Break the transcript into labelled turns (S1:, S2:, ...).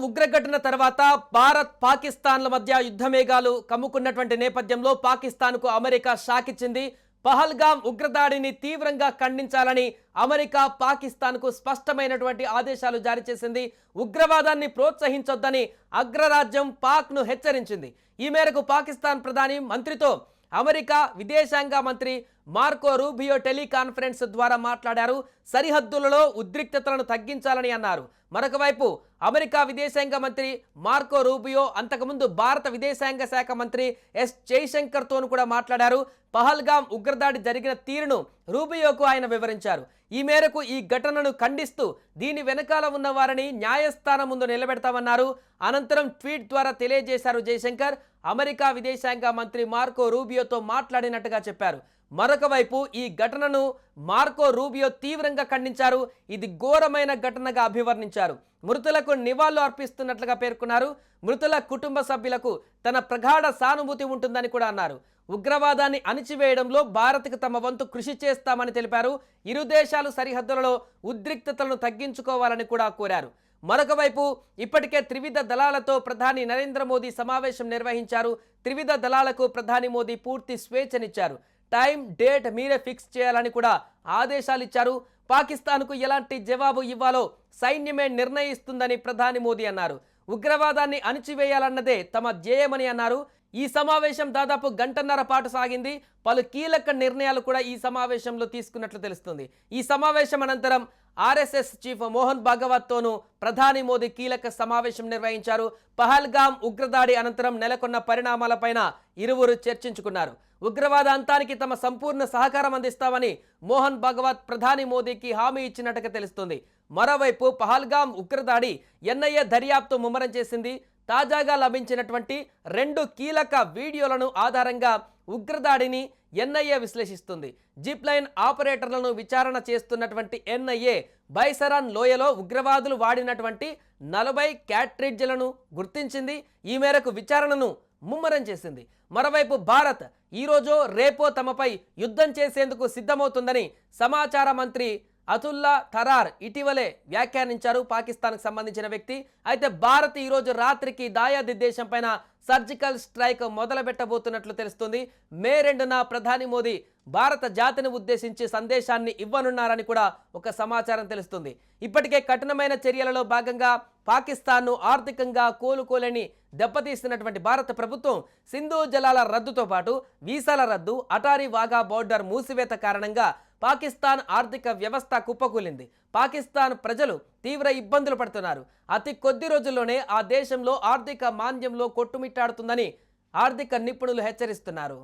S1: ఉగ్రఘటన తర్వాత భారత్ పాకిస్తాన్ల మధ్య యుద్ధ మేఘాలు కమ్ముకున్నటువంటి నేపథ్యంలో పాకిస్తాన్కు అమెరికా షాక్ ఇచ్చింది. పహల్గాం ఉగ్రదాడిని తీవ్రంగా ఖండించాలని అమెరికా పాకిస్తాన్కు స్పష్టమైనటువంటి ఆదేశాలు జారీ చేసింది. ఉగ్రవాదాన్ని ప్రోత్సహించొద్దని అగ్రరాజ్యం పాక్ను హెచ్చరించింది. ఈ మేరకు పాకిస్తాన్ ప్రధాని మంత్రితో అమెరికా విదేశాంగ మంత్రి మార్కో రూబియో టెలికాన్ఫరెన్స్ ద్వారా మాట్లాడారు. సరిహద్దులలో ఉద్రిక్తతలను తగ్గించాలని అన్నారు. మరొక వైపు అమెరికా విదేశాంగ మంత్రి మార్కో రూబియో అంతకుముందు భారత విదేశాంగ శాఖ మంత్రి ఎస్ జైశంకర్తోనూ కూడా మాట్లాడారు. పహల్గాం ఉగ్రదాడి జరిగిన తీరును రూబియోకు ఆయన వివరించారు. ఈ మేరకు ఈ ఘటనను ఖండిస్తూ దీని వెనకాల ఉన్న వారిని న్యాయస్థానం ముందు నిలబెడతామన్నారు. అనంతరం ట్వీట్ ద్వారా తెలియజేశారు జైశంకర్. అమెరికా విదేశాంగ మంత్రి మార్కో రూబియోతో మాట్లాడినట్టుగా చెప్పారు. మరొక వైపు ఈ ఘటనను మార్కో రూబియో తీవ్రంగా ఖండించారు. ఇది ఘోరమైన ఘటనగా అభివర్ణించారు. మృతులకు నివాళులు అర్పిస్తున్నట్లుగా పేర్కొన్నారు. మృతుల కుటుంబ సభ్యులకు తన ప్రగాఢ సానుభూతి ఉంటుందని కూడా అన్నారు. ఉగ్రవాదాన్ని అణిచివేయడంలో భారత్కు తమ వంతు కృషి చేస్తామని తెలిపారు. ఇరు దేశాలు సరిహద్దులలో ఉద్రిక్తతలను తగ్గించుకోవాలని కూడా కోరారు. మరొక వైపు ఇప్పటికే త్రివిధ దళాలతో ప్రధాని నరేంద్ర మోదీ సమావేశం నిర్వహించారు. త్రివిధ దళాలకు ప్రధాని మోదీ పూర్తి స్వేచ్ఛనిచ్చారు. టైం డేట్ మీరే ఫిక్స్ చేయాలని కూడా ఆదేశాలు ఇచ్చారు. పాకిస్తాన్కు ఎలాంటి జవాబు ఇవ్వాలో సైన్యమే నిర్ణయిస్తుందని ప్రధాని మోదీ అన్నారు. ఉగ్రవాదాన్ని అణిచివేయాలన్నదే తమ ధ్యేయమని అన్నారు. ఈ సమావేశం దాదాపు గంటన్నర పాటు సాగింది. పలు కీలక నిర్ణయాలు కూడా ఈ సమావేశంలో తీసుకున్నట్లు తెలుస్తుంది. ఈ సమావేశం అనంతరం ఆర్ఎస్ఎస్ చీఫ్ మోహన్ భాగవత్తోనూ ప్రధాని మోదీ కీలక సమావేశం నిర్వహించారు. పహల్గాం ఉగ్రదాడి అనంతరం నెలకొన్న పరిణామాలపైన ఇరువురు చర్చించుకున్నారు. ఉగ్రవాద అంతానికి తమ సంపూర్ణ సహకారం అందిస్తామని మోహన్ భాగవత్ ప్రధాని మోదీకి హామీ ఇచ్చినట్టుగా తెలుస్తుంది. మరోవైపు పహల్గాం ఉగ్రదాడి ఎన్ఐఏ దర్యాప్తు ముమ్మరం చేసింది. తాజాగా లభించినటువంటి 2 కీలక వీడియోలను ఆధారంగా ఉగ్రదాడిని ఎన్ఐఏ విశ్లేషిస్తుంది. జిప్ లైన్ ఆపరేటర్లను విచారణ చేస్తున్నటువంటి ఎన్ఐఏ బైసరాన్ లోయలో ఉగ్రవాదులు వాడినటువంటి 40 క్యాట్రిడ్జ్లను గుర్తించింది. ఈ మేరకు విచారణను ముమ్మరం చేసింది. మరోవైపు భారత్ ఈరోజు రేపో తమపై యుద్ధం చేసేందుకు సిద్ధమవుతుందని సమాచార మంత్రి అతుల్లా తరార్ ఇటీవలే వ్యాఖ్యానించారు. పాకిస్తాన్కు సంబంధించిన వ్యక్తి. అయితే భారత్ ఈరోజు రాత్రికి దాయాది దేశం పైన సర్జికల్ స్ట్రైక్ మొదలు పెట్టబోతున్నట్లు తెలుస్తుంది. మే 2న ప్రధాని మోదీ భారత జాతిని ఉద్దేశించి సందేశాన్ని ఇవ్వనున్నారని కూడా ఒక సమాచారం తెలుస్తుంది. ఇప్పటికే కఠినమైన చర్యలలో భాగంగా పాకిస్తాన్ను ఆర్థికంగా కోలుకోలేని దెబ్బతీస్తున్నటువంటి భారత ప్రభుత్వం సింధు జలాల రద్దుతో పాటు వీసాల రద్దు, అటారీ వాఘా బోర్డర్ మూసివేత కారణంగా పాకిస్తాన్ ఆర్థిక వ్యవస్థ కుప్పకూలింది. పాకిస్తాన్ ప్రజలు తీవ్ర ఇబ్బందులు పడుతున్నారు. అతి కొద్ది రోజుల్లోనే ఆ దేశంలో ఆర్థిక మాంద్యంలో కొట్టుమిట్టాడుతుందని ఆర్థిక నిపుణులు హెచ్చరిస్తున్నారు.